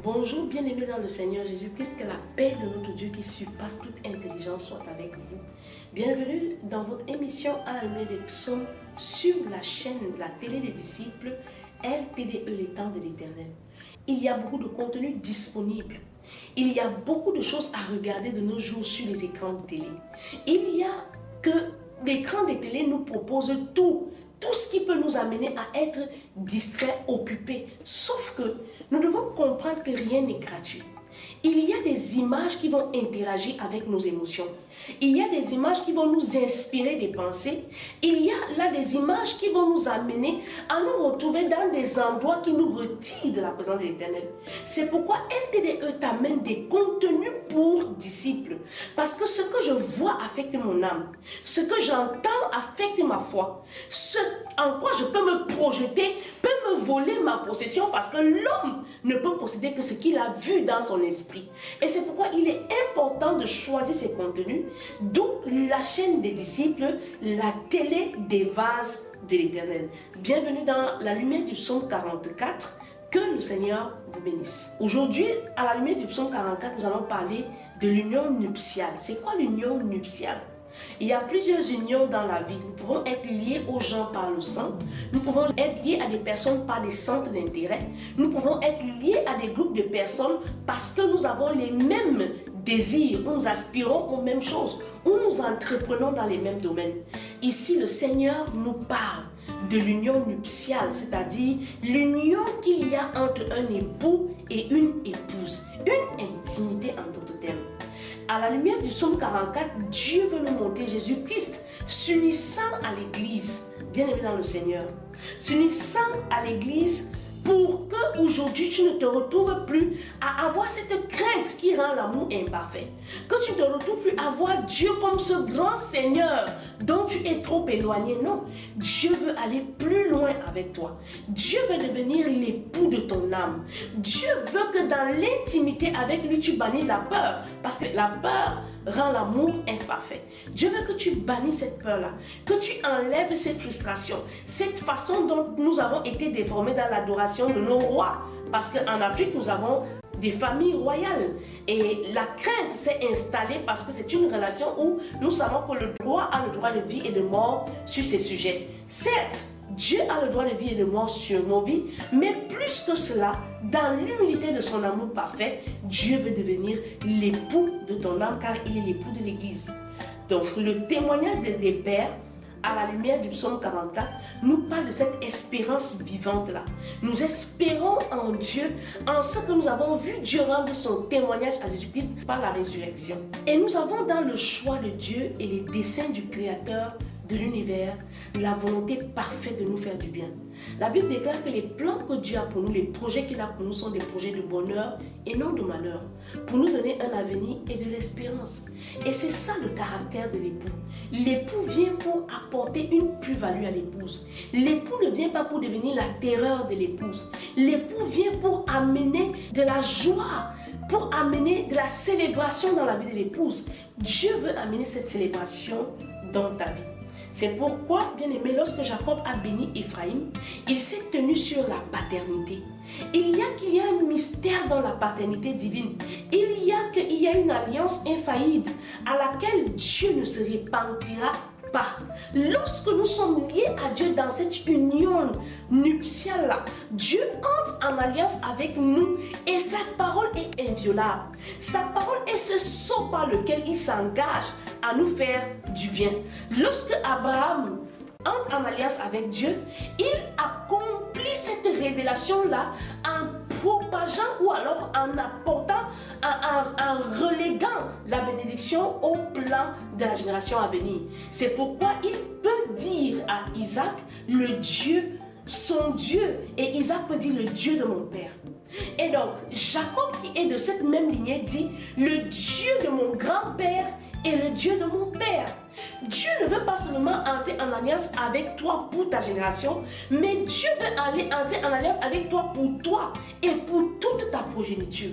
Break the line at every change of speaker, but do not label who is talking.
Bonjour bien-aimés dans le Seigneur Jésus-Christ, que la paix de notre Dieu qui surpasse toute intelligence soit avec vous. Bienvenue dans votre émission à la lumière des psaumes sur la chaîne de la télé des disciples LTDE, les temps de l'éternel. Il y a beaucoup de contenu disponible. Il y a beaucoup de choses à regarder de nos jours sur les écrans de télé. Il y a que l'écran de télé nous propose tout ce qui peut nous amener à être distraits, occupés. Sauf que nous devons comprendre que rien n'est gratuit. Il y a des images qui vont interagir avec nos émotions. Il y a des images qui vont nous inspirer des pensées. Il y a là des images qui vont nous amener à nous retrouver dans des endroits qui nous retirent de la présence de l'Éternel. C'est pourquoi LTDE t'amène des contenus pour disciples. Parce que ce que je vois affecte mon âme. Ce que j'entends affecte ma foi. Ce en quoi je peux me projeter peut me voler ma possession, parce que l'homme ne peut posséder que ce qu'il a vu dans son esprit. Et c'est pourquoi il est important de choisir ses contenus, d'où la chaîne des disciples, la télé des vases de l'Éternel. Bienvenue dans la lumière du psaume 44. Que le Seigneur vous bénisse. Aujourd'hui, à la lumière du psaume 44, nous allons parler de l'union nuptiale. C'est quoi l'union nuptiale? Il y a plusieurs unions dans la vie. Nous pouvons être liés aux gens par le sang. Nous pouvons être liés à des personnes par des centres d'intérêt. Nous pouvons être liés à des groupes de personnes parce que nous avons les mêmes désirs, nous aspirons aux mêmes choses, ou nous entreprenons dans les mêmes domaines. Ici, le Seigneur nous parle de l'union nuptiale, c'est-à-dire l'union qu'il y a entre un époux et une épouse, une intimité en d'autres termes. À la lumière du psaume 44, Dieu veut nous montrer Jésus-Christ s'unissant à l'Église, bien aimé dans le Seigneur, s'unissant à l'Église pour que aujourd'hui tu ne te retrouves plus à avoir cette crainte qui rend l'amour imparfait. Que tu ne te retrouves plus à voir Dieu comme ce grand Seigneur dont tu es trop éloigné. Non, Dieu veut aller plus loin avec toi. Dieu veut devenir l'époux de ton âme. Dieu veut que dans l'intimité avec lui tu bannisses la peur, parce que la peur rend l'amour imparfait. Dieu veut que tu bannisses cette peur-là, que tu enlèves cette frustration, cette façon dont nous avons été déformés dans l'adoration de nos rois. Parce qu'en Afrique, nous avons des familles royales et la crainte s'est installée parce que c'est une relation où nous savons que le droit a le droit de vie et de mort sur ces sujets. Certes, Dieu a le droit de vie et de mort sur nos vies, mais plus que cela, dans l'humilité de son amour parfait, Dieu veut devenir l'époux de ton âme, car il est l'époux de l'Église. Donc, le témoignage des pères, à la lumière du psaume 44, nous parle de cette espérance vivante-là. Nous espérons en Dieu, en ce que nous avons vu Dieu rendre son témoignage à Jésus-Christ par la résurrection. Et nous avons dans le choix de Dieu et les desseins du Créateur de l'univers, la volonté parfaite de nous faire du bien. La Bible déclare que les plans que Dieu a pour nous, les projets qu'il a pour nous sont des projets de bonheur et non de malheur, pour nous donner un avenir et de l'espérance. Et c'est ça le caractère de l'époux. L'époux vient pour apporter une plus-value à l'épouse. L'époux ne vient pas pour devenir la terreur de l'épouse. L'époux vient pour amener de la joie, pour amener de la célébration dans la vie de l'épouse. Dieu veut amener cette célébration dans ta vie. C'est pourquoi, bien aimé, lorsque Jacob a béni Ephraïm, il s'est tenu sur la paternité. Il y a un mystère dans la paternité divine. Il y a une alliance infaillible à laquelle Dieu ne se repentira pas. Lorsque nous sommes liés à Dieu dans cette union nuptiale-là, Dieu entre en alliance avec nous et sa parole est inviolable. Sa parole est ce sceau par lequel il s'engage à nous faire du bien. Lorsque Abraham entre en alliance avec Dieu, il accomplit cette révélation-là en propageant ou alors en apportant, en reléguant la bénédiction au plan de la génération à venir. C'est pourquoi il peut dire à Isaac, le Dieu, son Dieu, et Isaac peut dire le Dieu de mon père. Et donc, Jacob qui est de cette même lignée dit, le Dieu de mon grand-père et le Dieu de mon père. Dieu ne veut pas seulement entrer en alliance avec toi pour ta génération, mais Dieu veut aller entrer en alliance avec toi pour toi et pour toute ta progéniture.